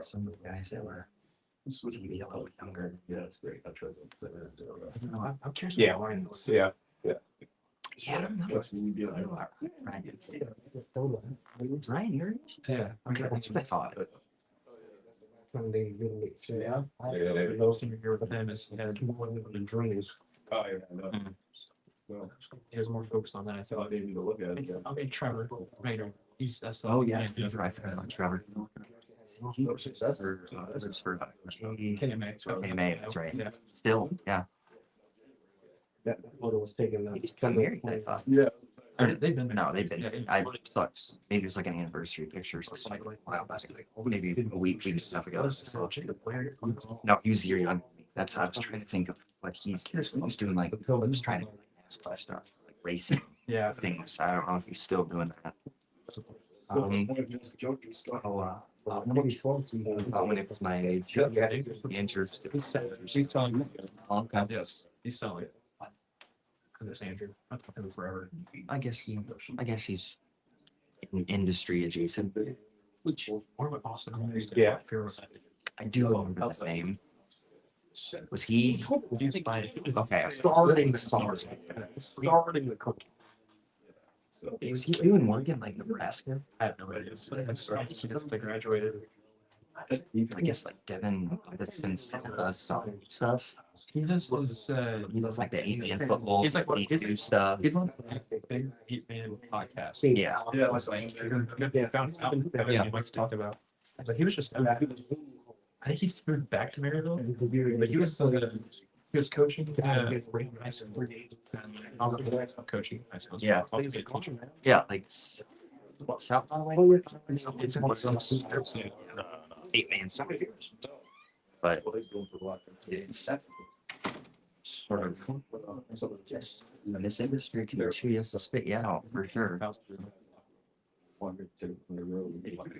some of the guys that were maybe a little younger. Yeah, that's great. I tried to. I'm curious. Yeah. Ryan. Yeah. Yeah, I don't know. Trust me, you'd be like, Ryan, you're Yeah. okay. That's what I thought. Yeah. Yeah. Most of your with him is had more than dreams. oh yeah, I know. Well, He was more focused on that. I so I thought. didn't even look at it. I mean, Trevor Rayner. He's that's. Oh yeah, you're right. I forgot about Trevor. Success or This was for KMA. KMA, that's right. Yeah. Still, yeah. That photo was taken. He just got married, I thought. Yeah. They've been. No, they've been. I thought maybe it was like an anniversary picture or something like a while back. Maybe a week and stuff ago. No, he was a year younger. That's how I was trying to think of what he's doing. Like, I was trying to NASCAR stuff, like racing Yeah. things. I don't know if he's still doing that. When it was my age, the interest. He's selling. Okay. Yes, he's selling. This Andrew. I've talked to him forever. I guess he's industry adjacent. Which or what Boston? Yeah. I do remember that name. Was he? Do you think by Okay. starting the stars? Starting the cookie. So Was he doing work in like Nebraska? I have no idea. They graduated. I guess like Devin Hudson still does some stuff. He does those. He does like the 8-man football. He's like what? do stuff. He's on a big 8-man podcast. Yeah. yeah, It's like found out. Yeah. He likes to talk about. But he was just. I think he's moved back to Maryville. But he was coaching high school. Coaching high school. Yeah. Coaching. Yeah, like South Highway. It's one of some 8-man stuff. But it's sort of in this industry can chew you to spit you out for sure.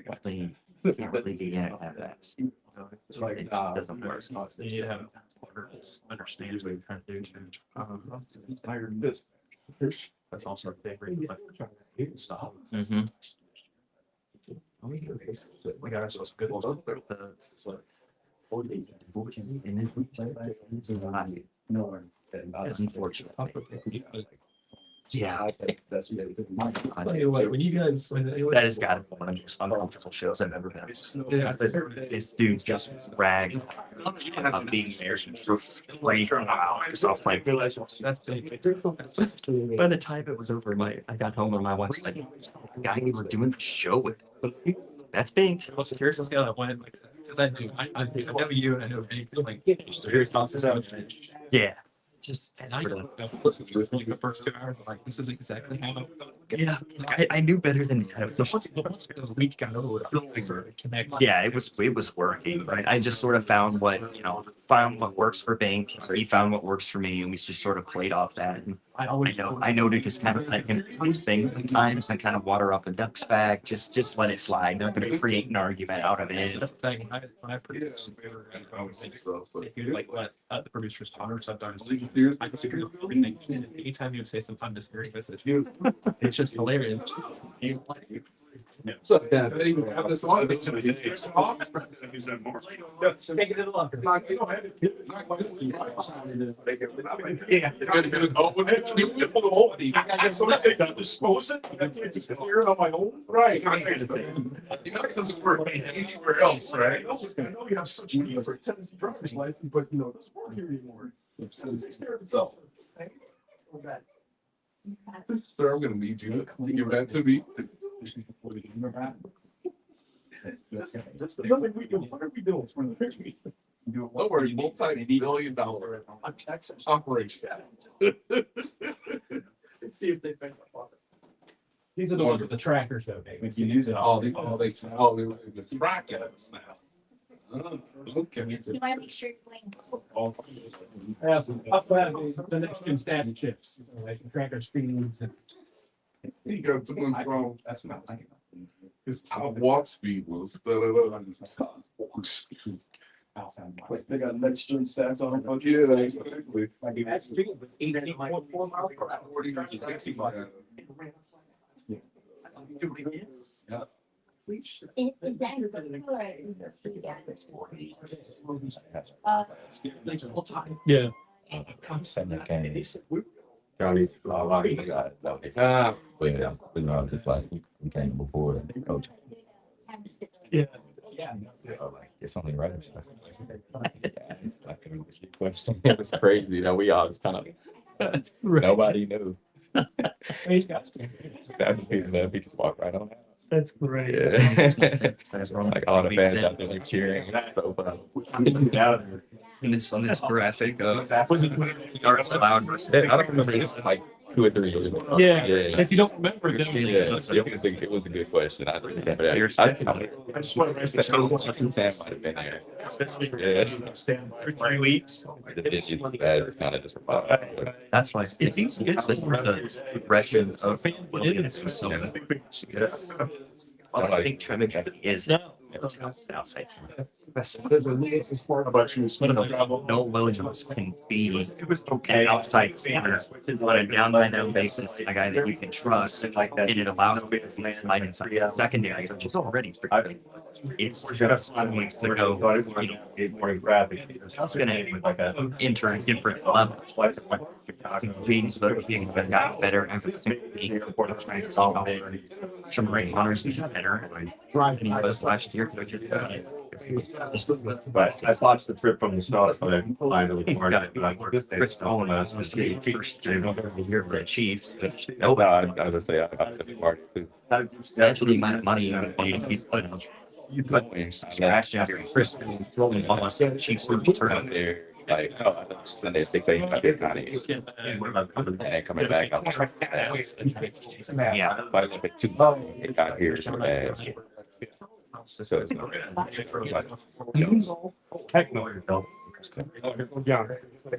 Definitely can't really get in at that. It doesn't work. You have understands what you're trying to do too. he's hired this. That's also a big reason. Stop. Mhm. We got ourselves a good one. And then it's unfortunate. Yeah, When you guys, that has got to be one of the most uncomfortable shows I've ever been. This dude just bragged about being there for 3 hours. I was like, that's big. by the time it was over, I got home and my wife's like, the guy we were doing the show with, that's big. I was curious to see how that went, because I know you and I know Big. Like, here's how it's Yeah. Just and I listened to like the first 2 hours. I'm like, this is exactly how. yeah, like, I knew better than that. Once the week got over, I sort of connect. Yeah, it was working, right? I just sort of found what works for Bank. He found what works for me, and we just sort of played off that. And I know to just kind of like these things sometimes and kind of water up a duck's back. Just let it slide. Not going to create an argument out of it. That's the thing. When I produce, if you like let the producers talk, sometimes I disagree with everything. And anytime you would say something disagreeing with it, it's just hilarious. So yeah, they even have this on. They just Make it a lot. yeah. Dispose it. I can't just clear it on my own. Right. You know, this doesn't work anywhere else, right? I know you have such a need for a Tennessee driver's license, but it doesn't work here anymore. It takes care of itself. Sir, I'm gonna need you to give that to me. What are we doing? Don't worry, multi-billion-dollar operation. Let's see if they pick up. These are the ones with the trackers, though, Dave. If you use it, they track it now. Okay. You want to make sure you're playing. The next gen static chips, they can track our speeds and. He got to and from. That's not like. His top walk speed was Like they got next gen stats on them. yeah, exactly. That speed was 18.4 miles per hour. 40 to 60 miles. Yeah. Is that? Yeah. Johnny, a lot of guys, but just like he came before and coach. Yeah. It's only right. Question. It was crazy. You know, we all just kind of nobody knew. He just walked right on out. That's great. Yeah. Like all the fans out there cheering. It's so fun. In this on this graphic of Arts Cloud versus I don't remember. It's like 2 or 3 years ago. Yeah. Yeah. If you don't remember, then Yeah, it was a good question. I remember that. I just want to say Sam might have been there. Yeah. For 3 weeks. The issue that is kind of just about. that's why it's the progression of Williams. So well, I think Trevor is outside. How about you? No Williams can be an outside corner on a down by down basis, a guy that you can trust, and it allows me to slide inside the secondary, which is already pretty good. It's just going to go, it's going to enter a different level. James has gotten better every single week. It's all about Shamari Hunter's better than he was last year. But I watched the trip from the start, so I finally Chris Collins was the first game of the year for the Chiefs. No, I was gonna say I could be part too. Imagine the amount of money you would pay if he's putting scratch out here. Chris throwing almost the Chiefs would turn Out there, like Sunday at 6 a.m. I did kind of and coming back. I'm trying. Yeah. But I was like 2 it got here so bad. So it's not Heck no. Yeah,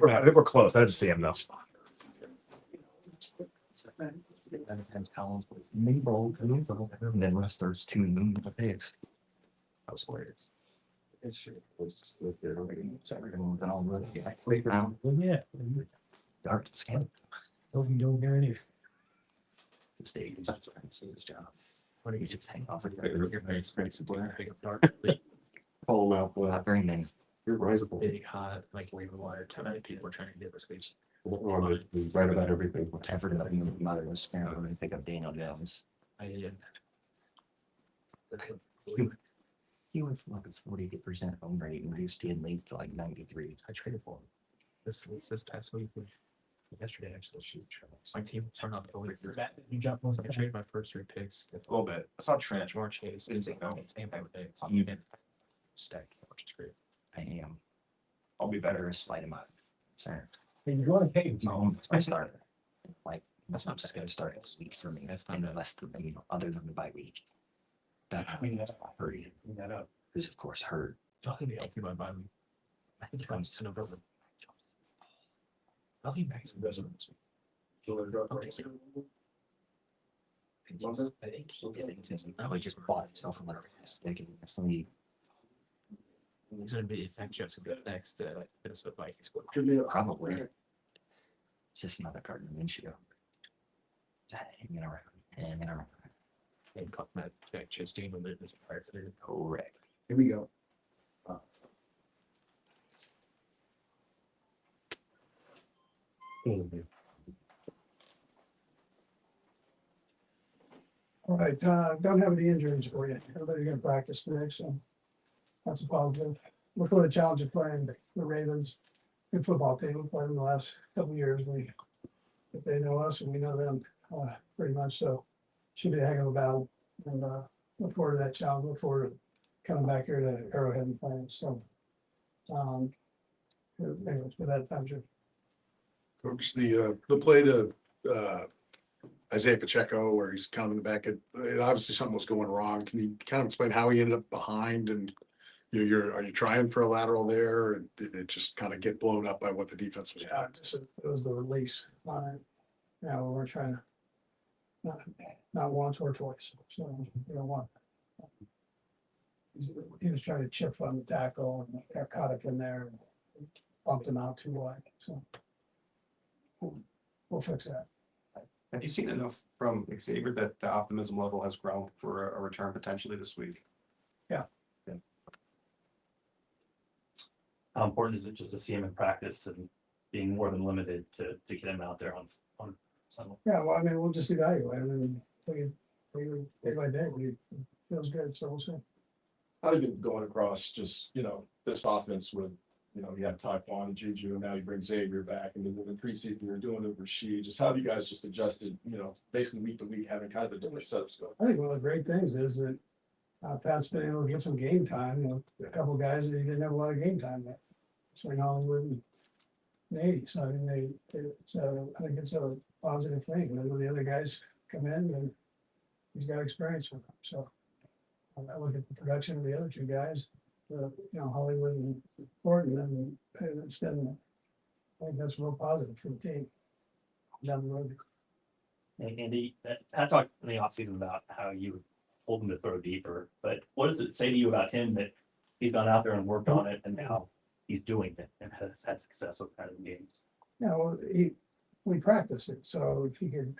I think we're close. I just see him though. And then rest there's 2 moon pigs. That was hilarious. Yeah. Dark skin. Don't hear any. Stay. See his job. What he's just hanging off. Your face breaks a blur. Pick up dark. Pull him out. Not very many. You're risable. Big hot like wave wire. Too many people are trying to get this speech. Right about everything. Whatever the mother was sparing when they pick up Daniel Jones. He went from like a 48% home rate and reduced in leagues to like 93. I traded for him. This past week. Yesterday, actually, my team turned off the way through that. You jumped on. I traded my first 3 picks. A little bit. I saw Trent. Jamar Chase. It's and picks. You didn't stack, which is great. I am. I'll be better. A slight amount. Center. You're going to pay. Mahomes, my starter. Like, that's not just going to start this week for me. That's not And bad. less than, other than the bye week. That hurt. that up. Is of course hurt. I'll be healthy by bye week. I think it comes to November. I'll be back to November. I think he He just bought himself a letter. That's the league. He's going to be his next chance to go next Minnesota Vikings. Probably. It's just another Gardner Minshew. Hanging around. And cut that Jack Chase team with it as a fire for Correct. Here we go. All right, don't have any injuries for you. Everybody's gonna practice today, so that's a positive. Look for the challenge of playing the Ravens. Good football team. We've played them the last couple of years. If they know us and we know them, pretty much, so should be a heck of a battle. And look forward to that challenge. Look forward to coming back here to Arrowhead and playing. So, anyways, with that time, Jim. Coach, the play to Isaiah Pacheco, where he's kind of in the back, obviously something was going wrong. Can you kind of explain how he ended up behind and are you trying for a lateral there, or did it just kind of get blown up by what the defense was Yeah, doing? it was the release on it. Yeah, we're trying to not once or twice. So one. He was trying to chip on the tackle and got caught up in there and bumped him out too wide. So we'll fix that. Have you seen enough from Xavier that the optimism level has grown for a return potentially this week? How important is it just to see him in practice and being more than limited to get him out there on Sunday? Yeah, well, I mean, we'll just evaluate, I mean, day by day, it feels good, so we'll see. How you going across just, this offense with, you have Tyquan and Juju, and now you bring Xavier back, and then in preseason, you're doing it with Reid. Just how have you guys just adjusted, basically week to week, having kind of a different setups going? I think one of the great things is that Pat's been able to get some game time with a couple guys that he didn't have a lot of game time with. Between Hollywood and Nady, so I mean, I think it's a positive thing, and then when the other guys come in, and he's got experience with them, so. I look at the production of the other two guys, Hollywood and Thornton, and it's been, I think that's real positive for the team down the road. And Andy, I talked in the offseason about how you told him to throw deeper, but what does it say to you about him that he's gone out there and worked on it and now he's doing it and has had success with kind of games? Yeah, well, we practice it, so if you could,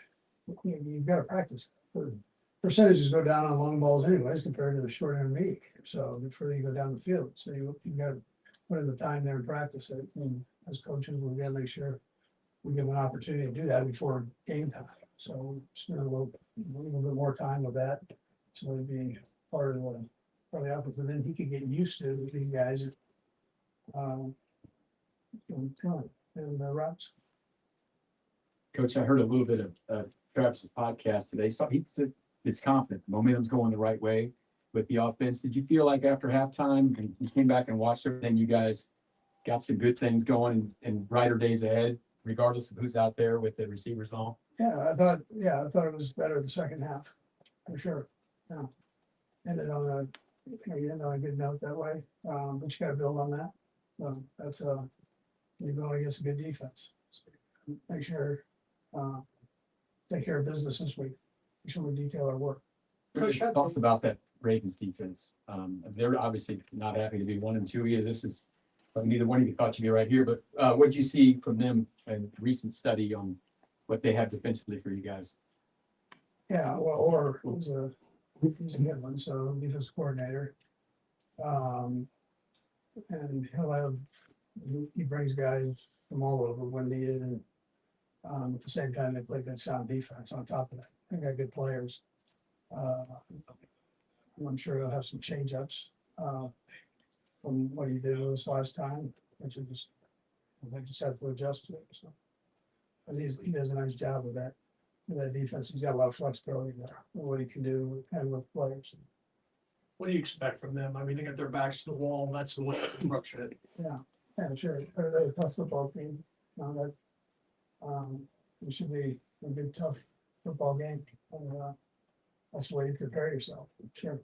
you've got to practice it. Percentages go down on long balls anyways compared to the short intermediate game. So the further you go down the field, so you got to put in the time there and practice it. And as coaches, we've got to make sure we give them an opportunity to do that before game time. So spend a little bit more time with that. So it'd be part of the offense. And then he could get used to these guys and the routes. Coach, I heard a little bit of Travis's podcast today. So he said it's confident, momentum's going the right way with the offense. Did you feel like after halftime and you came back and watched everything, you guys got some good things going and brighter days ahead, regardless of who's out there with the receivers on? Yeah, I thought it was better the second half, for sure. Yeah. Ended on a good note that way. But you gotta build on that. That's you're going against a good defense. So make sure, take care of business this week. Make sure we detail our work. Coach talks about that Ravens defense. They're obviously not happy to be 1-2 either. This is neither one of you thought you'd be right here, but what did you see from them in recent study on what they have defensively for you guys? Yeah, well, or he's a good one, so defense coordinator. And he brings guys from all over when needed, and at the same time, they play good sound defense on top of that. They got good players. I'm sure he'll have some change ups from what he did with us last time, which is they just have to adjust to it. So, but he does a nice job with that defense. He's got a lot of flexibility there, with what he can do and with players. What do you expect from them? I mean, they got their backs to the wall. That's the way to approach it. Yeah, sure. They're a tough football team. It should be a good, tough football game. And, that's the way you prepare yourself. Sure.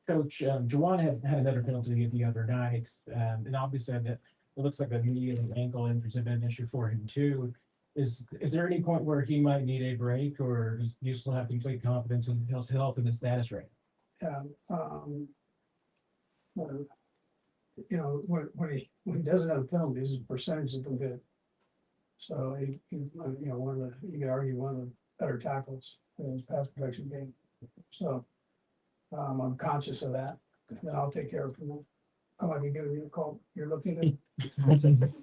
Coach, Juwan had another penalty the other night, and obviously that it looks like the knee and ankle injuries have been an issue for him too. Is there any point where he might need a break, or do you still have complete confidence in his health and his status right Yeah. When he doesn't have the penalties, his percentage has been good. So he you could argue one of the better tackles in his pass protection game. So I'm conscious of that, and then I'll take care of it from there. I might be giving you a call. You're looking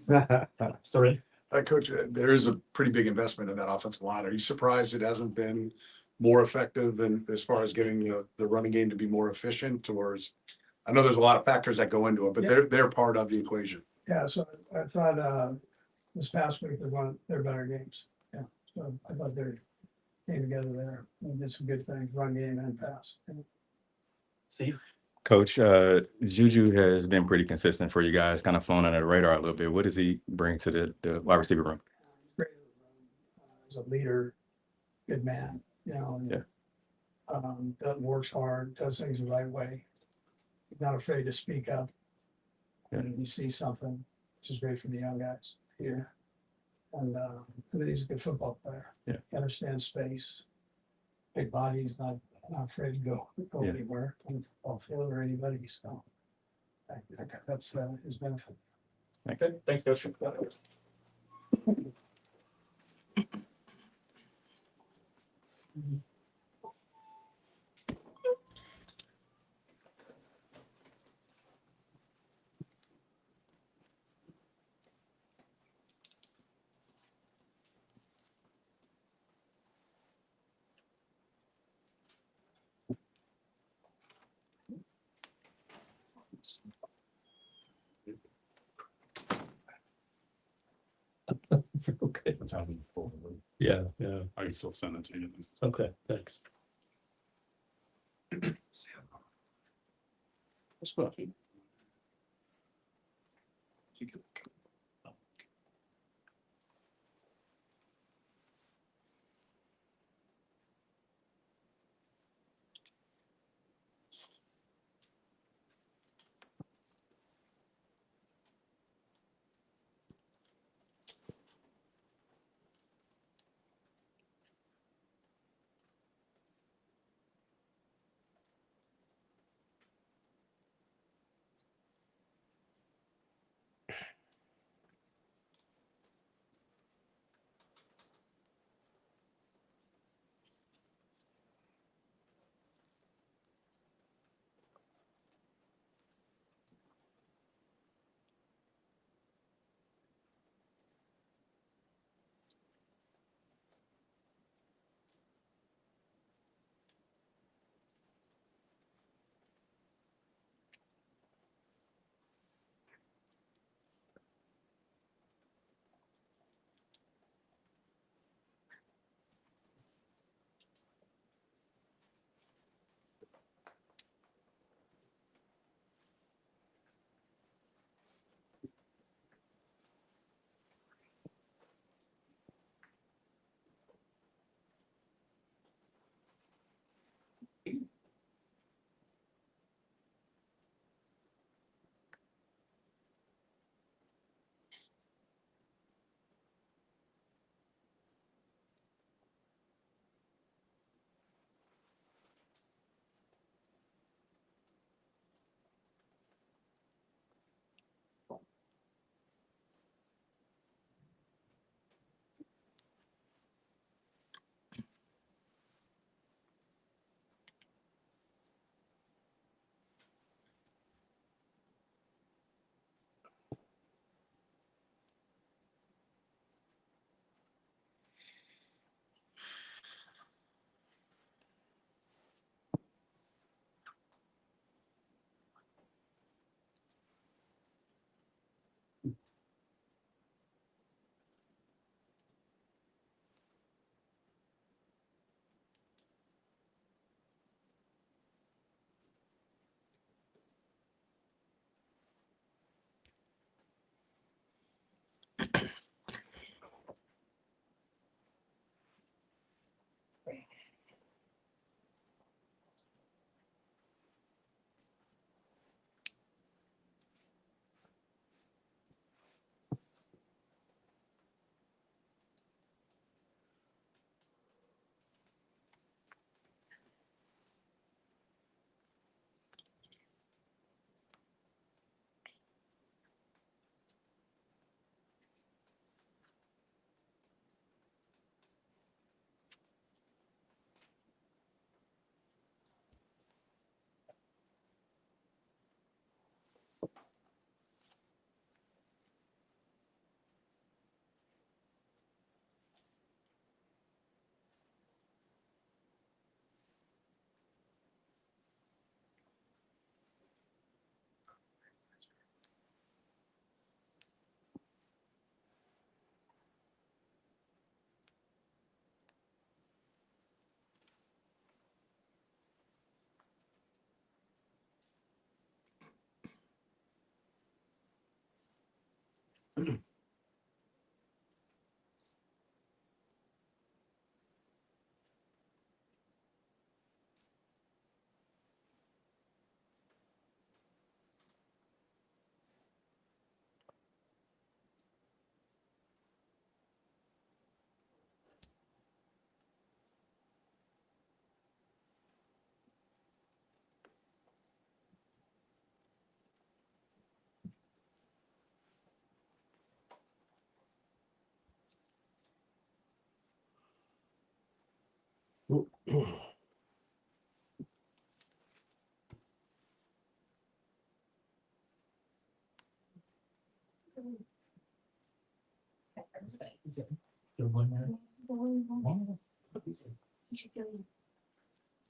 at. Sorry. Coach, there is a pretty big investment in that offensive line. Are you surprised it hasn't been more effective and as far as getting the running game to be more efficient? Or I know there's a lot of factors that go into it, but they're part of the equation. Yeah, so I thought this past week was one of their better games. Yeah, so I thought they came together there and did some good things, run game and pass. Steve? Coach, Juju has been pretty consistent for you guys, kind of flown under the radar a little bit. What does he bring to the wide receiver room? Great. As a leader, good man, works hard, does things the right way. He's not afraid to speak up. And you see something, which is great for the young guys here. And then he's a good football player. Yeah. He understands space. Big body, he's not afraid to go anywhere on the football field or anybody. So that's his benefit. Okay, thanks, Coach. Okay. That's how we. Yeah, yeah. I can still send it to you. Okay, thanks. That's good.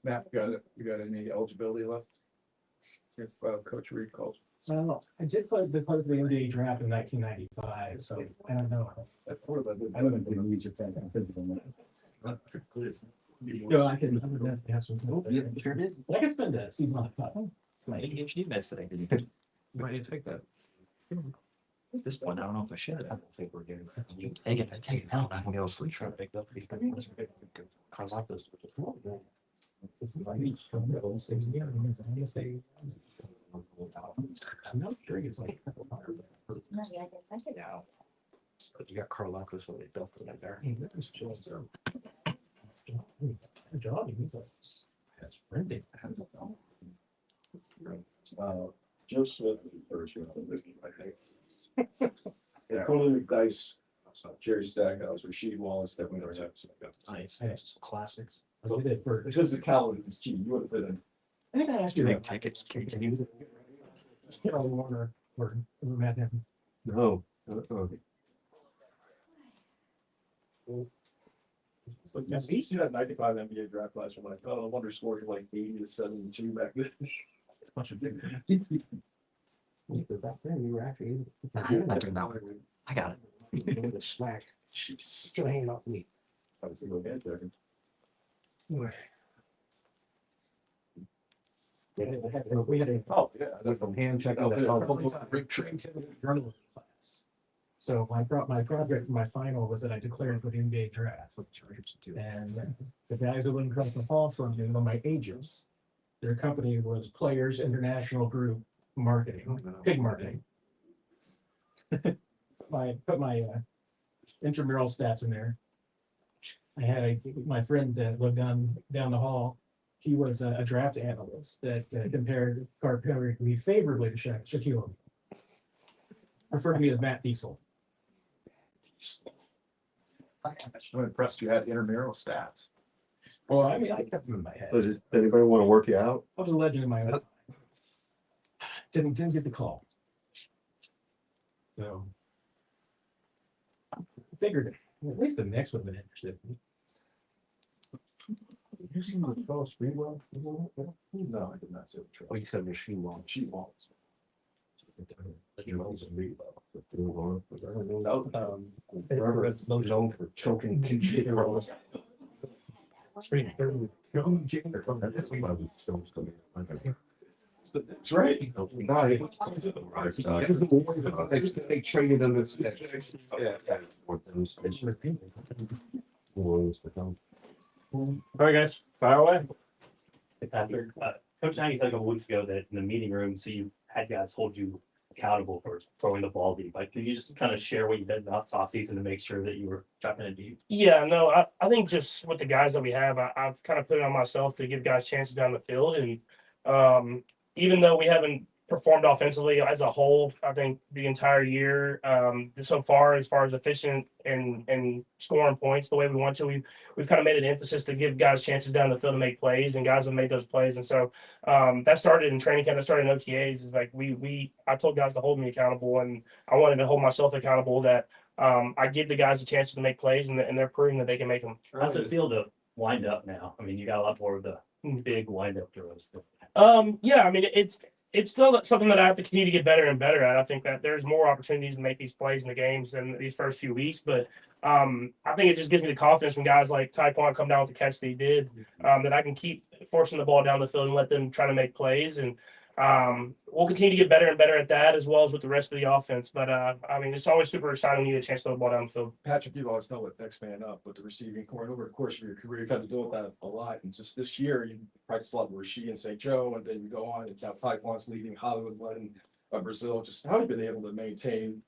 Matt, you got any eligibility left? If Coach Reid calls. Well, I did play the NBA draft in 1995, so I don't know. I don't think they need your physical. No, I can have some. Sure it is. I can spend a season on the top. My ADHD meds that I didn't. Why did you take that? At this point, I don't know if I should. I don't think we're doing. Take it out. I'm gonna be able to sleep. Trying to pick up these things. Karlaftis. I'm not sure it's like. Yeah. So you got Karlaftis when they built it in there. Job, he means us. That's printing. Joe Smith was the first year on this game, I think. Yeah, Colin McDice, Jerry Stackhouse, Rasheed Wallace, definitely our types. Nice. Just classics. So we did for. Physicality is key. You would have been. I think I asked you. Big tickets. Can you? Carol Warner or Matt Denton. No. It's like, you see that 95 NBA draft last year, like, oh, no wonder scores were like 80 to 72 back then. Bunch of big. Back then, you were actually. I got it. The slack. Jeez. Gonna hang off me. I was thinking, okay, Derek. We had a. Oh, yeah. With a hand check out journalism class. So my project, my final was that I declared for the NBA draft. And the guys that went across the hall from me were my agents. Their company was Players International Group Marketing, Pig Marketing. I put my intramural stats in there. I had my friend that lived down the hall. He was a draft analyst that compared me favorably to Shaquille O'Neal. Refer to me as Matt Diesel. I'm impressed you had intramural stats. Well, I mean, I kept them in my head. So did anybody want to work you out? I was a legend in my own. Didn't get the call. So I figured at least the Knicks would have been interested. You seen the Charles Greenwell? No, I did not see the trail. Oh, you said machine wall. She won't. Known for choking. That's right. They traded them this. All right, guys, fire away. Patrick, Coach Nagy said a couple weeks ago that in the meeting room, so you had guys hold you accountable for throwing the ball deep. Like, could you just kind of share what you did in the off season to make sure that you were dropping it deep? Yeah, no, I think just with the guys that we have, I've kind of put it on myself to give guys chances down the field. And even though we haven't performed offensively as a whole, I think the entire year so far as efficient and scoring points the way we want to, we've kind of made an emphasis to give guys chances down the field to make plays, and guys have made those plays. And so that started in training camp, that started in OTAs. Is like I told guys to hold me accountable, and I wanted to hold myself accountable that I give the guys a chance to make plays, and they're proving that they can make them. How's it feel to wind up now? I mean, you got a lot more of the big wind up throws. Yeah, I mean, it's still something that I have to continue to get better and better at. I think that there's more opportunities to make these plays in the games than these first few weeks, but I think it just gives me the confidence when guys like Tyquan come down with the catch they did, that I can keep forcing the ball down the field and let them try to make plays. And we'll continue to get better and better at that, as well as with the rest of the offense. But I mean, it's always super exciting when you get a chance to throw the ball down the field. Patrick, you've always done with next man up with the receiving core. Over the course of your career, you've had to deal with that a lot. And just this year, you practice a lot with Rasheed and St. Joe, and then you go on and now Tyquan's leading Hollywood, letting Brazil. Just how have you been able to maintain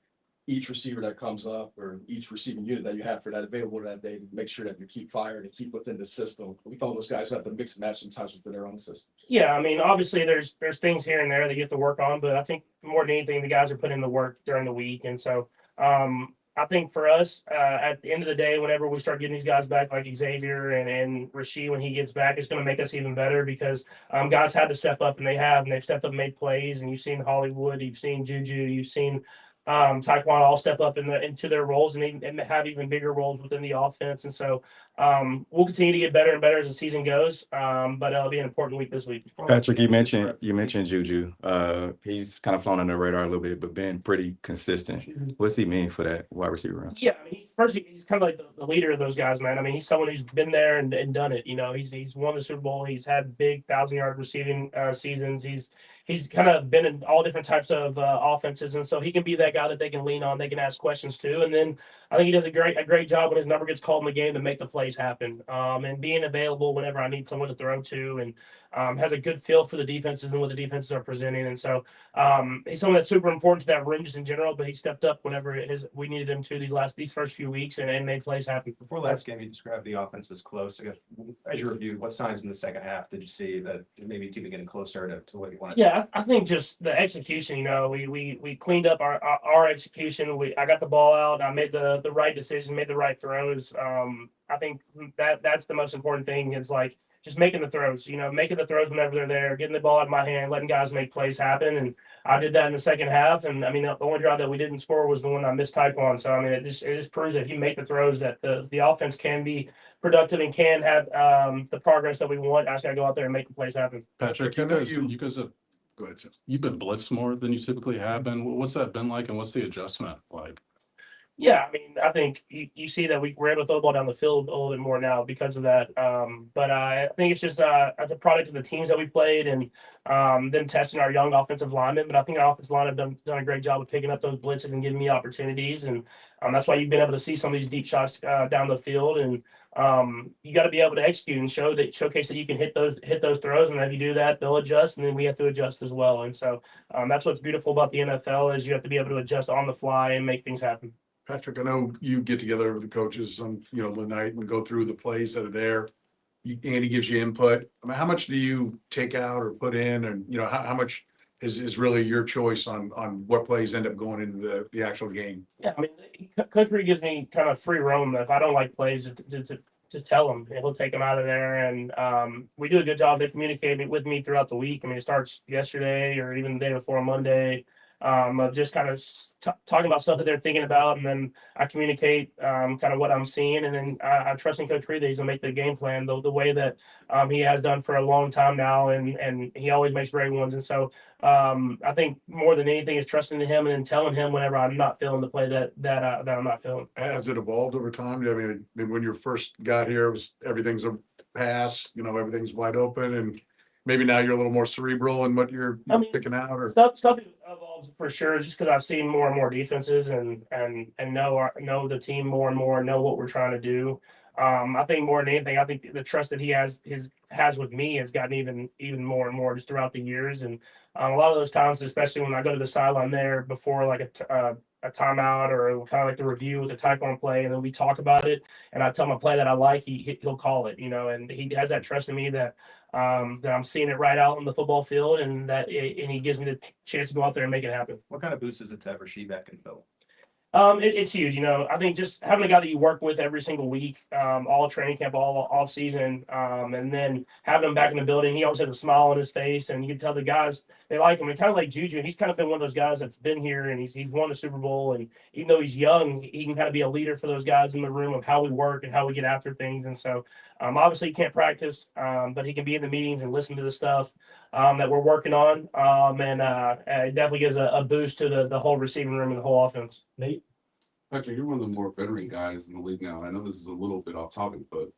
each receiver that comes up, or each receiving unit that you have for that available that day, to make sure that you keep firing and keep within the system? We thought those guys have to mix and match sometimes within their own system. Yeah, I mean, obviously there's things here and there they get to work on, but I think more than anything, the guys are putting in the work during the week. And so I I think for us, at the end of the day, whenever we start getting these guys back, like Xavier and Rasheed, when he gets back, it's going to make us even better because guys had to step up, and they've stepped up and made plays. And you've seen Hollywood, you've seen Juju, you've seen Tyquan all step up into their roles and have even bigger roles within the offense. And so we'll continue to get better and better as the season goes. But it'll be an important week this week. Patrick, you mentioned Juju. He's kind of flown under the radar a little bit, but been pretty consistent. What's he mean for that wide receiver round? Yeah, I mean, he's kind of like the leader of those guys, man. I mean, he's someone who's been there and done it. You know, he's won the Super Bowl. He's had big 1,000-yard receiving seasons. He's kind of been in all different types of offenses, and so he can be that guy that they can lean on. They can ask questions to, and then I think he does a great job when his number gets called in the game to make the plays happen, and being available whenever I need someone to throw to, and has a good feel for the defenses and what the defenses are presenting. And so he's someone that's super important to that room just in general, but he stepped up whenever we needed him to these first few weeks and made plays happen. Before last game, you described the offense as close. I guess, as you reviewed, what signs in the second half did you see that maybe it's even getting closer to what you wanted? Yeah, I think just the execution. You know, we cleaned up our execution. I got the ball out. I made the right decisions, made the right throws. I think that's the most important thing is like just making the throws, you know, making the throws whenever they're there, getting the ball out of my hand, letting guys make plays happen. And I did that in the second half. And I mean, the only drive that we didn't score was the one I missed Tyquan. So, I mean, it just proves that if you make the throws that the offense can be productive and can have the progress that we want. I just got to go out there and make the plays happen. Patrick, I know you guys have, Go ahead, Tim. you've been blitzed more than you typically have been. What's that been like, and what's the adjustment like? Yeah, I mean, I think you see that we're able to throw the ball down the field a little bit more now because of that. But I think it's just as a product of the teams that we played and them testing our young offensive linemen. But I think our offensive line have done a great job of picking up those blitzes and giving me opportunities. And that's why you've been able to see some of these deep shots down the field. And you got to be able to execute and showcase that you can hit those throws. And if you do that, they'll adjust, and then we have to adjust as well. And so that's what's beautiful about the NFL is you have to be able to adjust on the fly and make things happen. Patrick, I know you get together with the coaches on, the night and go through the plays that are there. Andy gives you input. I mean, how much do you take out or put in? And, how much is really your choice on what plays end up going into the actual game? Yeah, I mean, Coach Reid gives me kind of free roam. If I don't like plays, just tell him, and he'll take them out of there. And we do a good job of communicating with me throughout the week. I mean, it starts yesterday or even the day before Monday. Of just kind of talking about stuff that they're thinking about, and then I communicate kind of what I'm seeing, and then I trust in Coach Reid that he's gonna make the game plan the way that he has done for a long time now, and he always makes great ones. And so I think more than anything is trusting in him and then telling him whenever I'm not feeling the play that I'm not feeling. Has it evolved over time? I mean, when you first got here, everything's a pass, everything's wide open, and maybe now you're a little more cerebral in what you're picking out, or stuff evolves for sure. Just because I've seen more and more defenses and know the team more and more, know what we're trying to do. I think more than anything, I think the trust that he has with me has gotten even more and more just throughout the years. And a lot of those times, especially when I go to the sideline there before like a timeout or kind of like the review with the Tyquan play, and then we talk about it, and I tell him a play that I like, he'll call it, and he has that trust in me that I'm seeing it right out on the football field, and he gives me the chance to go out there and make it happen. What kind of boost is it to have Rasheed back in Phil? It's huge. I think just having a guy that you work with every single week, all training camp, all off season, and then having him back in the building, he always has a smile on his face, and you can tell the guys, they like him. And kind of like Juju, he's kind of been one of those guys that's been here, and he's won the Super Bowl, and even though he's young, he can kind of be a leader for those guys in the room of how we work and how we get after things. And so obviously he can't practice, but he can be in the meetings and listen to the stuff that we're working on, and it definitely gives a boost to the whole receiving room and the whole offense. Nate? Patrick, you're one of the more veteran guys in the league now. I know this is a little bit off topic, but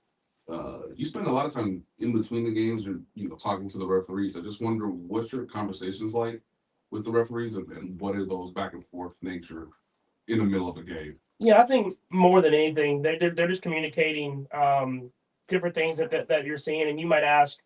you spend a lot of time in between the games or talking to the referees. I just wonder what your conversations like with the referees and what are those back and forth nature in the middle of a game? Yeah, I think more than anything, they're just communicating different things that you're seeing, and you might ask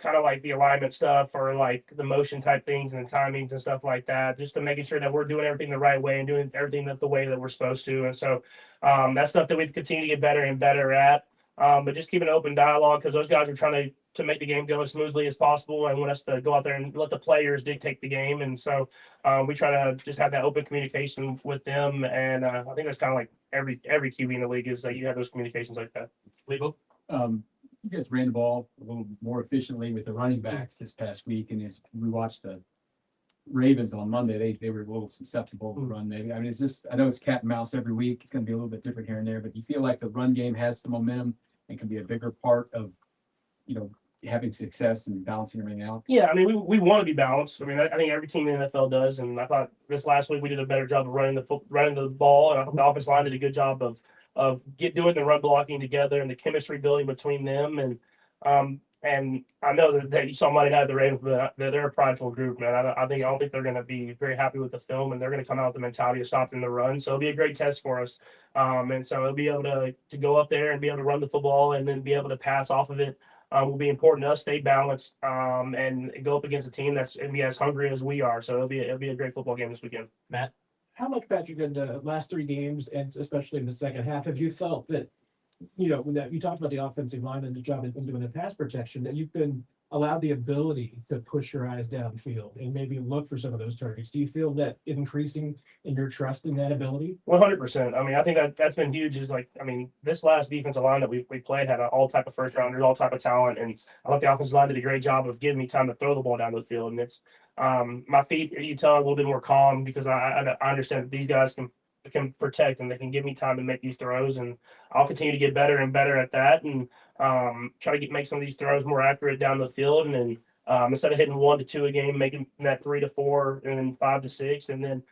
kind of like the alignment stuff or like the motion type things and the timings and stuff like that, just to making sure that we're doing everything the right way and doing everything the way that we're supposed to. And so that's stuff that we continue to get better and better at. But just keep an open dialogue because those guys are trying to make the game go as smoothly as possible and want us to go out there and let the players dictate the game. And so we try to just have that open communication with them. And I think that's kind of like every QB in the league is that you have those communications like that. Legal. You guys ran the ball a little more efficiently with the running backs this past week, and as we watched the Ravens on Monday, they were a little susceptible to run. Maybe I mean it's just I know it's cat and mouse every week. It's going to be a little bit different here and there, but you feel like the run game has some momentum and can be a bigger part of having success and balancing everything out. Yeah, I mean, we want to be balanced. I mean, I think every team in the NFL does, and I thought this last week we did a better job of running the ball, and I thought the offensive line did a good job of doing the run blocking together and the chemistry building between them. And I know that you saw Monday night at the Ravens, but they're a prideful group, man. I don't think they're going to be very happy with the film, and they're going to come out with the mentality of stopping the run. So it'll be a great test for us. And so it'll be able to go up there and be able to run the football and then be able to pass off of it. Will be important to us, stay balanced, and go up against a team that's going to be as hungry as we are. So it'll be a great football game this weekend. Matt? How much, Patrick, in the last 3 games, and especially in the second half, have you felt that, when you talked about the offensive line and the job they've been doing in pass protection, that you've been allowed the ability to push your eyes downfield and maybe look for some of those targets? Do you feel that increasing in your trust in that ability? 100%. I mean, I think that's been huge. This last defensive line that we played had all type of first rounders, all type of talent, and I thought the offensive line did a great job of giving me time to throw the ball down the field. And it's my feet, you tell, are a little bit more calm because I understand that these guys can protect and they can give me time to make these throws, and I'll continue to get better and better at that and try to make some of these throws more accurate down the field. And then instead of hitting 1 to 2 a game, making that 3 to 4 and then 5 to 6, and then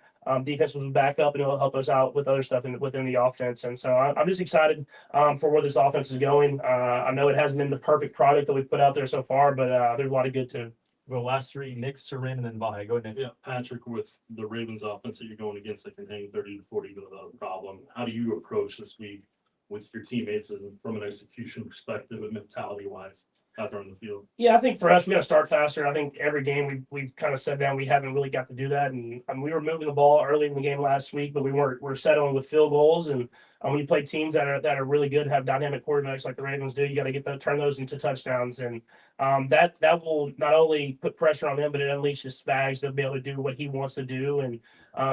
defense will back up and it'll help us out with other stuff within the offense. And so I'm just excited for where this offense is going. I know it hasn't been the perfect product that we've put out there so far, but there's a lot of good too. The last 3, Nick, Sarin, and then Vahe. Go ahead, Nick. Yeah, Patrick, with the Ravens offense that you're going against that can hang 30 to 40 without a problem, how do you approach this week with your teammates and from an execution perspective and mentality wise out there on the field? Yeah, I think for us, we got to start faster. I think every game we've kind of said down we haven't really got to do that. And we were moving the ball early in the game last week, but we're settling with field goals. And when you play teams that are really good, have dynamic quarterbacks like the Ravens do, you got to turn those into touchdowns. And that will not only put pressure on them, but it unleashes Spags to be able to do what he wants to do. And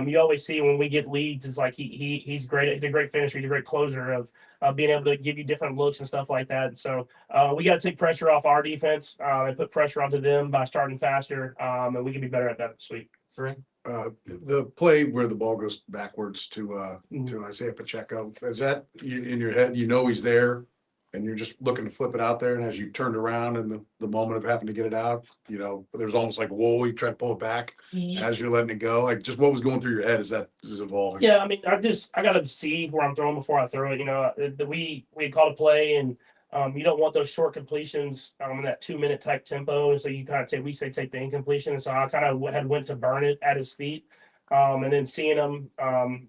you always see when we get leads, it's like he's great. He's a great finisher. He's a great closer of being able to give you different looks and stuff like that. And so we got to take pressure off our defense and put pressure onto them by starting faster. And we can be better at that this week. Sarin? The play where the ball goes backwards to Isaiah Pacheco, is that in your head? He's there, and you're just looking to flip it out there. And as you turned around in the moment of having to get it out, there's almost like, whoa, you try to pull it back as you're letting it go. Like, just what was going through your head as that is evolving? Yeah, I mean, I got to see where I'm throwing before I throw it. We had called a play, and you don't want those short completions in that 2-minute type tempo. So you kind of take the incompletion. And so I kind of went to burn it at his feet. And then seeing him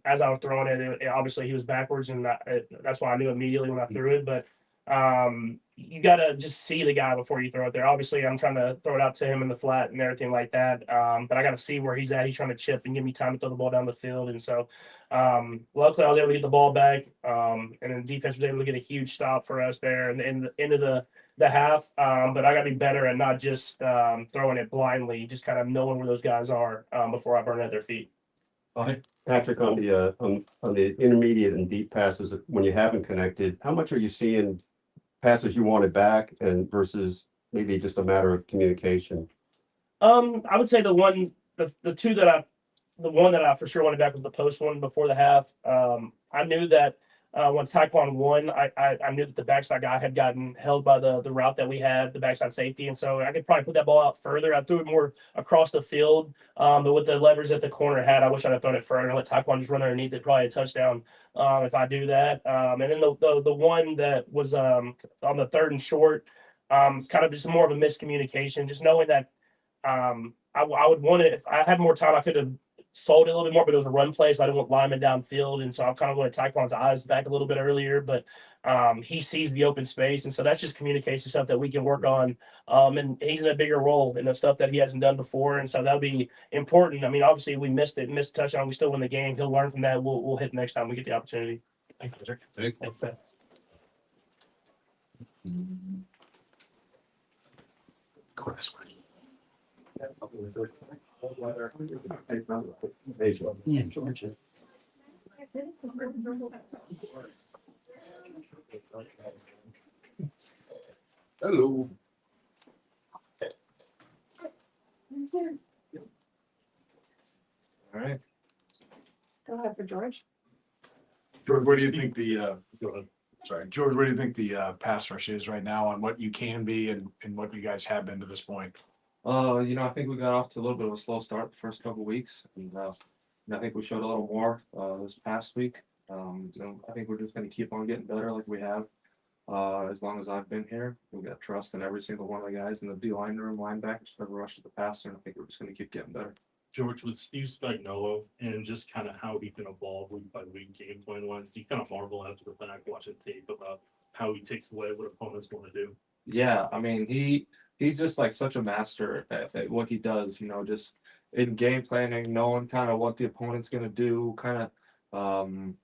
as I was throwing it, obviously he was backwards, and that's why I knew immediately when I threw it. But you got to just see the guy before you throw it there. Obviously, I'm trying to throw it out to him in the flat and everything like that. But I got to see where he's at. He's trying to chip and give me time to throw the ball down the field. And so luckily I was able to get the ball back. And then the defense was able to get a huge stop for us there in the end of the half. But I got to be better at not just throwing it blindly, just kind of knowing where those guys are before I burn it at their feet. Patrick, on the intermediate and deep passes, when you haven't connected, how much are you seeing passes you wanted back and versus maybe just a matter of communication? I would say the one that I for sure wanted back was the post one before the half. I knew that when Tyquan won, I knew that the backside guy had gotten held by the route that we had, the backside safety. And so I could probably put that ball out further. I threw it more across the field. But with the levers that the corner had, I wish I'd have thrown it further and let Tyquan just run underneath it, probably a touchdown if I do that. And then the one that was on the 3rd and short, it's kind of just more of a miscommunication, just knowing that I would want it. If I had more time, I could have sold it a little bit more, but it was a run play, so I didn't want linemen downfield. And so I kind of wanted Tyquan's eyes back a little bit earlier, but he sees the open space. And so that's just communication stuff that we can work on. And he's in a bigger role in the stuff that he hasn't done before. And so that'll be important. I mean, obviously we missed a touchdown. We still win the game. He'll learn from that. We'll hit next time we get the opportunity. Thanks, Patrick. Thanks. Hello. All right. Go ahead for George. George, where do you think the, Go ahead. sorry, George, where do you think the, pass rush is right now on what you can be and what you guys have been to this point? I think we got off to a little bit of a slow start the first couple of weeks, and I think we showed a little more this past week. I think we're just going to keep on getting better like we have as long as I've been here. We got trust in every single one of the guys in the D line room, linebackers, never rush to the passer, and I think we're just going to keep getting better. George, with Steve Spagnuolo and just kind of how he can evolve week by week, game plan wise, do you kind of marvel after the fact watching tape about how he takes away what opponents want to do? Yeah, I mean he's just like such a master at what he does. Just in game planning, knowing kind of what the opponent's going to do, kind of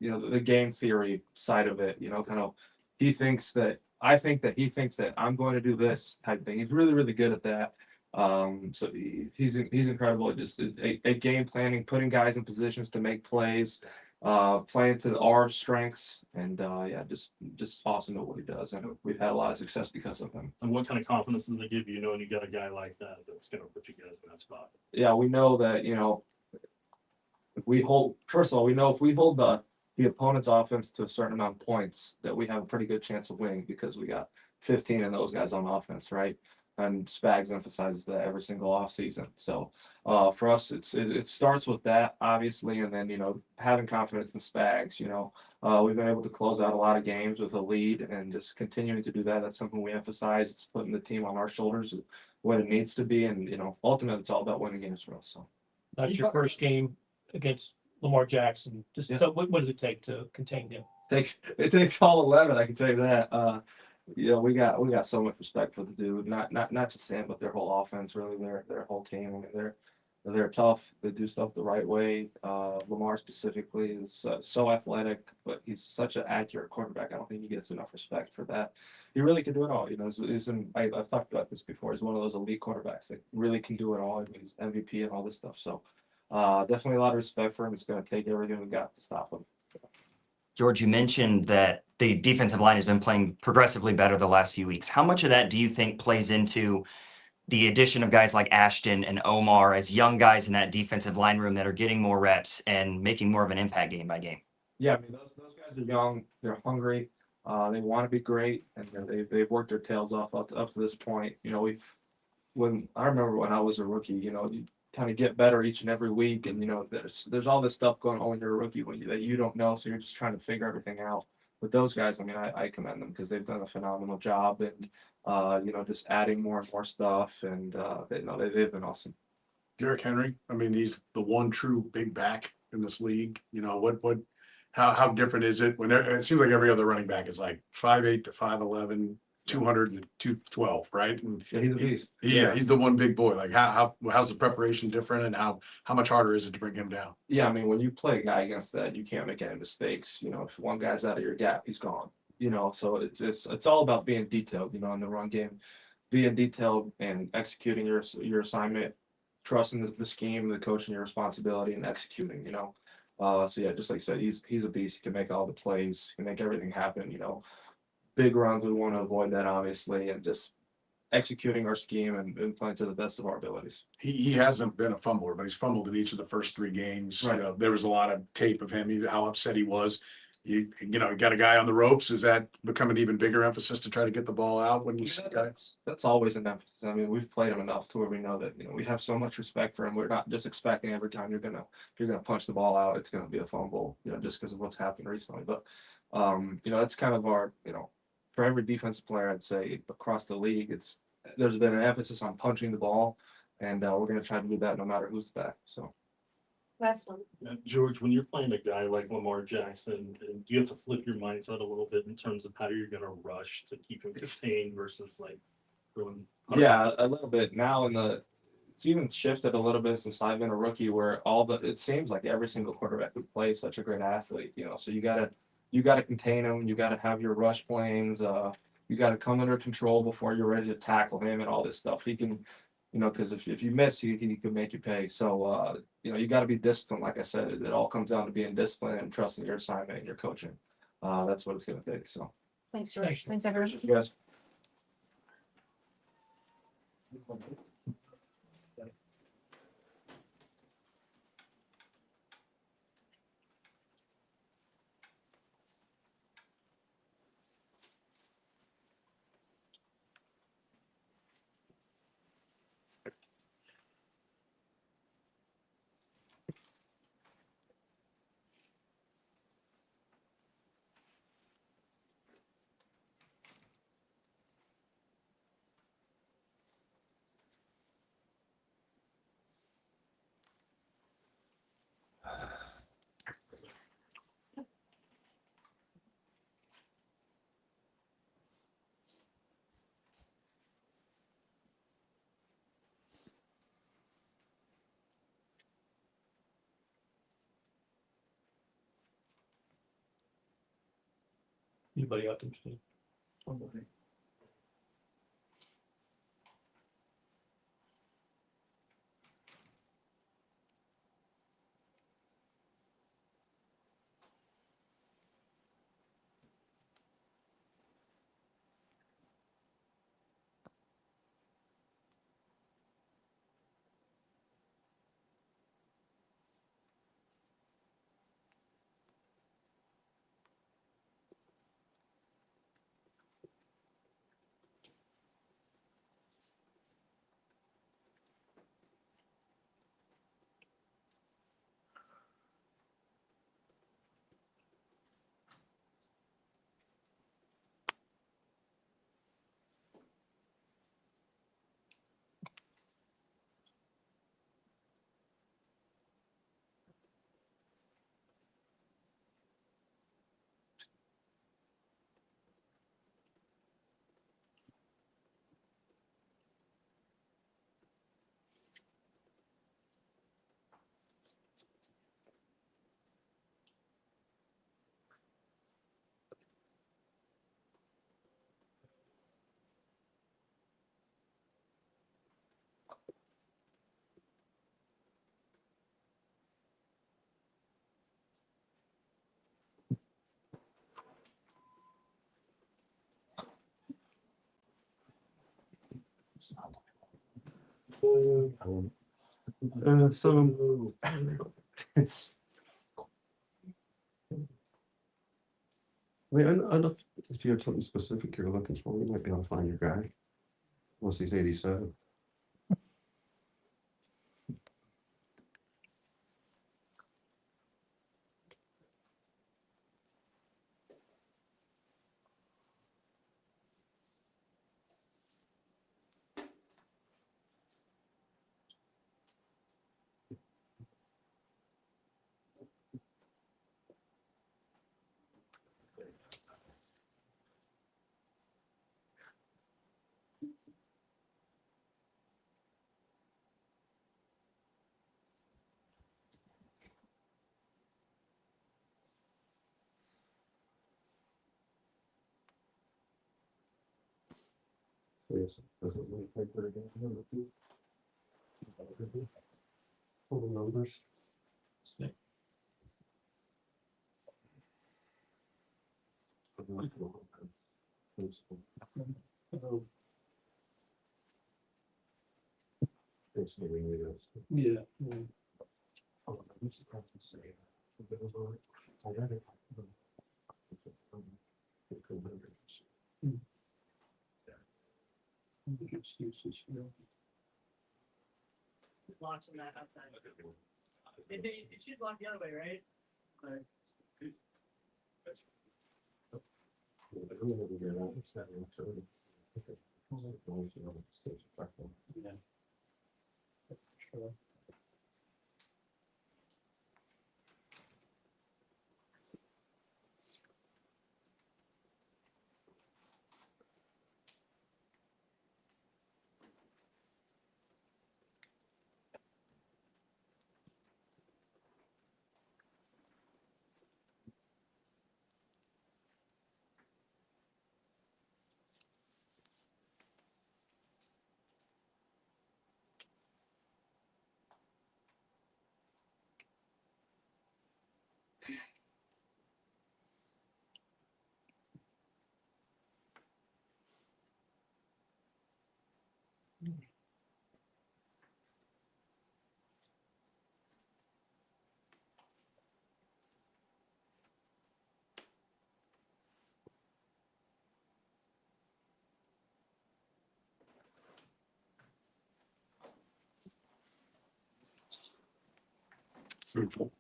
the game theory side of it. Kind of he thinks that I think that he thinks that I'm going to do this type thing. He's really really good at that. So he's incredible at just a game planning, putting guys in positions to make plays, playing to our strengths, and just awesome at what he does. And we've had a lot of success because of him. And what kind of confidence does it give you knowing you got a guy like that that's going to put you guys in that spot? Yeah, we know that if we hold the opponent's offense to a certain amount of points, that we have a pretty good chance of winning because we got 15 of those guys on offense, right? And Spags emphasizes that every single offseason. So for us, it starts with that, obviously, and then, having confidence in Spags. We've been able to close out a lot of games with a lead and just continuing to do that. That's something we emphasize. It's putting the team on our shoulders what it needs to be. And, ultimately, it's all about winning games for us. So That's your first game against Lamar Jackson. Just so what does it take to contain him? it takes all 11, I can tell you that. We got so much respect for the dude, not just him, but their whole offense, really their whole team. I mean, they're tough. They do stuff the right way. Lamar specifically is so athletic, but he's such an accurate quarterback. I don't think he gets enough respect for that. He really can do it all. I've talked about this before. He's one of those elite quarterbacks that really can do it all. He's MVP and all this stuff. So definitely a lot of respect for him. It's going to take everything we got to stop him. George, you mentioned that the defensive line has been playing progressively better the last few weeks. How much of that do you think plays into the addition of guys like Ashton and Omar as young guys in that defensive line room that are getting more reps and making more of an impact game by game? Yeah, I mean, those guys are young. They're hungry. They want to be great, and they've worked their tails off up to this point. I remember when I was a rookie, you kind of get better each and every week, and there's all this stuff going on when you're a rookie that you don't know, so you're just trying to figure everything out. With those guys, I mean, I commend them because they've done a phenomenal job, and just adding more and more stuff, and they've been awesome. Derrick Henry, I mean, he's the one true big back in this league. How different is it when it seems like every other running back is like 5'8" to 5'11", 200 to 212, right? And yeah, he's a beast. Yeah, he's the one big boy. Like how's the preparation different, and how much harder is it to bring him down? Yeah, I mean, when you play a guy against that, you can't make any mistakes. If one guy's out of your gap, he's gone. So it's all about being detailed. In the run game, being detailed and executing your assignment, trusting the scheme, the coach, and your responsibility, and executing. So yeah, just like I said, he's a beast. He can make all the plays, he can make everything happen. Big runs, we want to avoid that, obviously, and just executing our scheme and playing to the best of our abilities. He hasn't been a fumbler, but he's fumbled in each of the first 3 games. Right. There was a lot of tape of him, how upset he was. You got a guy on the ropes. Is that become an even bigger emphasis to try to get the ball out when you see guys? That's always an emphasis. I mean, we've played him enough to where we know that we have so much respect for him. We're not just expecting every time you're gonna punch the ball out, it's gonna be a fumble, just because of what's happened recently. But that's kind of our for every defensive player, I'd say across the league, there's been an emphasis on punching the ball, and we're going to try to do that no matter who's the back. So, Last one. George, when you're playing a guy like Lamar Jackson, you have to flip your mindset a little bit in terms of how you're going to rush to keep him contained versus like going. Yeah, a little bit now. It's even shifted a little bit since I've been a rookie, where it seems like every single quarterback who plays such a great athlete. So you gotta contain them. You gotta have your rush planes. you got to come under control before you're ready to tackle him and all this stuff. He can, because if you miss, he can make you pay. So, you got to be disciplined. Like I said, it all comes down to being disciplined and trusting your assignment and your coaching. That's what it's going to take. So, Thanks, George. Thanks, everyone. yes. Anybody else interested? So. I mean, I don't, if you have something specific you're looking for, you might be able to find your guy. Unless he's 87. Yes, does it look like we're again? Total numbers. Yeah. Oh, I'm surprised to say. I read it. Excuses, Locks in that outside. It should lock the other way, right? Yeah. Sure. fruitful.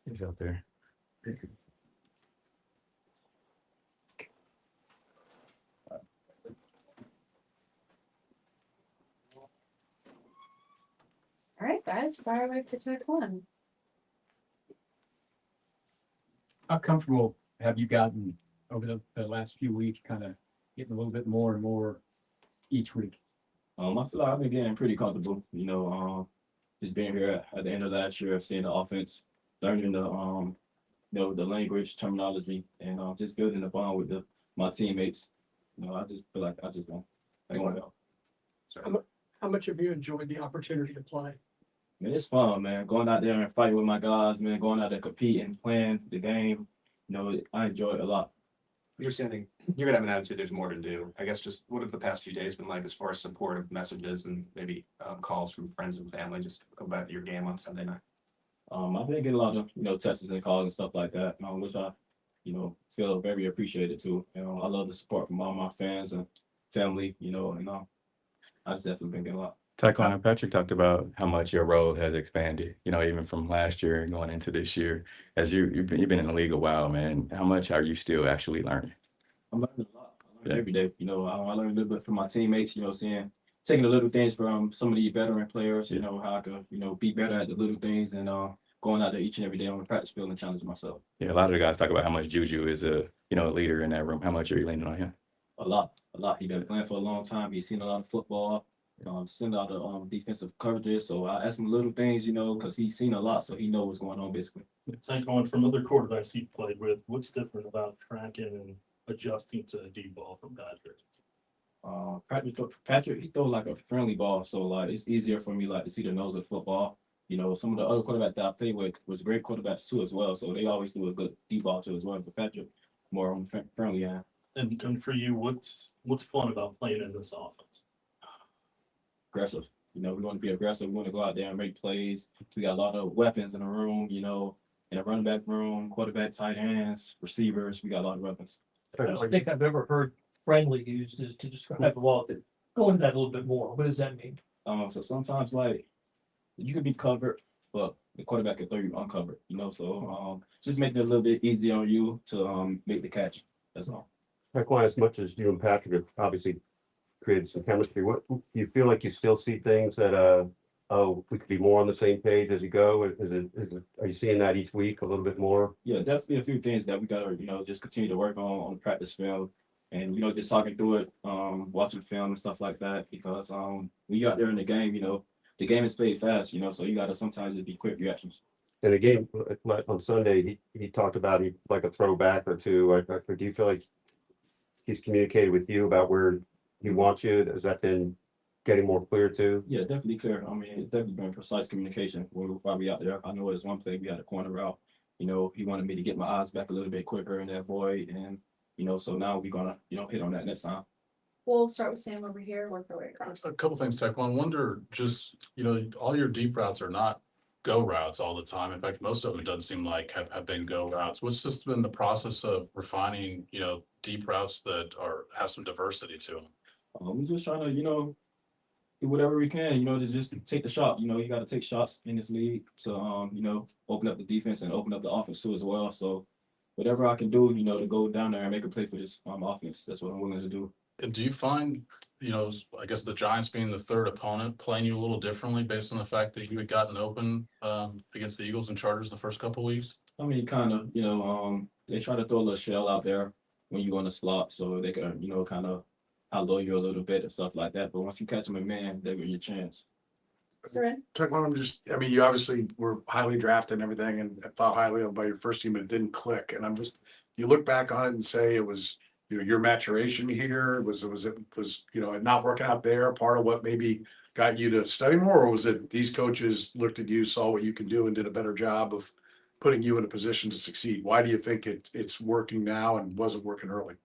He's out there. All right, guys, fire away for Tyquan. How comfortable have you gotten over the last few weeks, kind of getting a little bit more and more each week? I feel like I've been getting pretty comfortable, just being here at the end of last year, seeing the offense, learning the language, terminology, and just building a bond with my teammates. I just feel like I just want well. How much have you enjoyed the opportunity to play? Man, it's fun, man. Going out there and fighting with my guys, man. Going out there competing, playing the game. I enjoy it a lot. You're saying you're gonna have an attitude. There's more to do. I guess just what have the past few days been like as far as supportive messages and maybe calls from friends and family just about your game on Sunday night? I've been getting a lot of texts and calls and stuff like that, which I feel very appreciated too. I love the support from all my fans and family. I've definitely been getting a lot. Tyquan and Patrick talked about how much your role has expanded, even from last year and going into this year. As you've been in the league a while, man, how much are you still actually learning? I'm learning a lot. I learn every day. I learn a little bit from my teammates, taking the little things from some of the veteran players, how I could, be better at the little things and going out there each and every day on the practice field and challenging myself. Yeah, a lot of the guys talk about how much Juju is a leader in that room. How much are you leaning on him? A lot. He's been playing for a long time. He's seen a lot of football. Seen a lot of defensive coverages. So I ask him little things, because he's seen a lot, so he knows what's going on basically. Tyquan, from other quarterbacks he played with, what's different about tracking and adjusting to a deep ball from Patrick? Patrick, he throw like a friendly ball, so like it's easier for me to see the nose of football. Some of the other quarterbacks that I played with was great quarterbacks too as well, so they always do a good deep ball too as well. But Patrick more on the friendly end. And for you, what's fun about playing in this offense? Aggressive. We want to be aggressive. We want to go out there and make plays. We got a lot of weapons in the room, in the running back room, quarterback, tight ends, receivers. We got a lot of weapons. I don't think I've ever heard friendly used to describe the ball. Go into that a little bit more. What does that mean? So sometimes you could be covered, but the quarterback can throw you uncovered, so just making it a little bit easier on you to make the catch. That's all. Tyquan, as much as you and Patrick have obviously created some chemistry, what do you feel like you still see things that we could be more on the same page as you go? Are you seeing that each week a little bit more? Yeah, definitely a few things that we gotta, just continue to work on the practice field and, just talking through it, watching film and stuff like that, because when you out there in the game, the game is played fast, so you gotta sometimes just be quick reactions. In a game like on Sunday, he talked about like a throwback or two. Or do you feel like he's communicated with you about where he wants you? Has that been getting more clear too? Yeah, definitely clear. It's definitely been precise communication. We'll probably out there. I know there's one play we had a corner route. He wanted me to get my eyes back a little bit quicker in that void, and so now we're gonna hit on that next time. We'll start with Sam over here, work our way across. A couple things, Tyquan. Wonder just, all your deep routes are not go routes all the time. In fact, most of them, it doesn't seem like have been go routes. What's just been the process of refining, deep routes that have some diversity to them? We're just trying to, do whatever we can, to just take the shot. You got to take shots in this league to, open up the defense and open up the offense too as well. So whatever I can do, to go down there and make a play for this offense, that's what I'm willing to do. And do you find, I guess the Giants being the third opponent, playing you a little differently based on the fact that you had gotten open against the Eagles and Chargers the first couple weeks? I mean, kind of, they try to throw a little shell out there when you go in the slot, so they can, kind of outlow you a little bit and stuff like that. But once you catch them in man, they give you a chance. Tyquan, you obviously were highly drafted and everything and thought highly of by your first team, but it didn't click. And you look back on it and say it was, your maturation here, was it not working out there, part of what maybe got you to study more, or was it these coaches looked at you, saw what you can do and did a better job of putting you in a position to succeed? Why do you think it's working now and wasn't working early?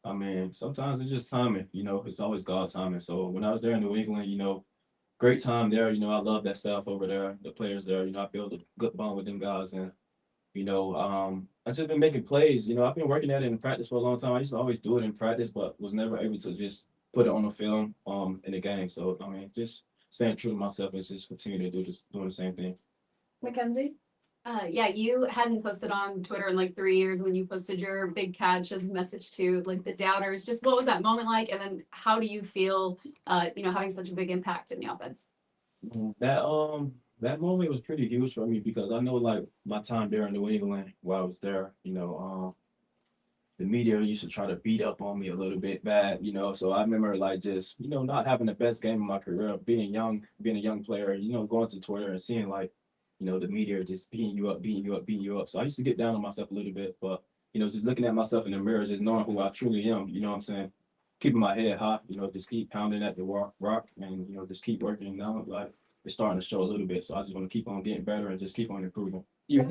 I mean, sometimes it's just timing, it's always God timing. So when I was there in New England, great time there. I love that staff over there, the players there. I built a good bond with them guys, and I just been making plays. I've been working at it in practice for a long time. I used to always do it in practice, but was never able to just put it on the film in the game. So I mean, just staying true to myself and just continue to doing the same thing. Mackenzie? Yeah, you hadn't posted on Twitter in like 3 years, and then you posted your big catch as a message to like the doubters. Just what was that moment like? And then how do you feel, having such a big impact in the offense? That moment was pretty huge for me because I know like my time there in New England while I was there, the media used to try to beat up on me a little bit bad, so I remember like just, not having the best game of my career, being a young player, going to Twitter and seeing like, the media just beating you up. So I used to get down on myself a little bit, but, just looking at myself in the mirror, just knowing who I truly am, you know what I'm saying? Keeping my head high, just keep pounding at the rock and, just keep working now. Like it's starting to show a little bit. So I just want to keep on getting better and just keep on improving. You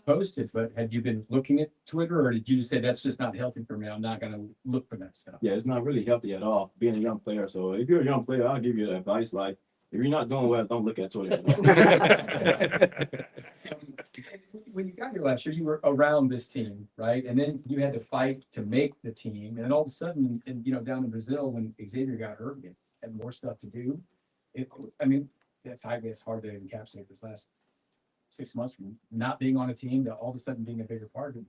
posted, but had you been looking at Twitter, or did you just say that's just not healthy for me? I'm not going to look for that stuff. Yeah, it's not really healthy at all being a young player. So if you're a young player, I'll give you the advice. Like if you're not doing well, don't look at Twitter. When you got here last year, you were around this team, right? And then you had to fight to make the team. And all of a sudden, down in Brazil, when Xavier got hurt, you had more stuff to do. That's, I guess, hard to encapsulate this last 6 months from not being on a team to all of a sudden being a bigger part of it.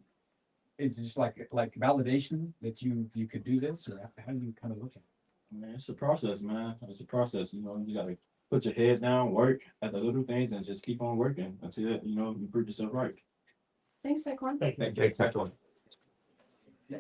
It's just like validation that you could do this, or how do you kind of look at it? Man, it's a process, man. It's a process. You got to put your head down, work at the little things, and just keep on working until you prove yourself right. Thanks, Tyquan. Thank you. Thank you. Excellent. Yeah.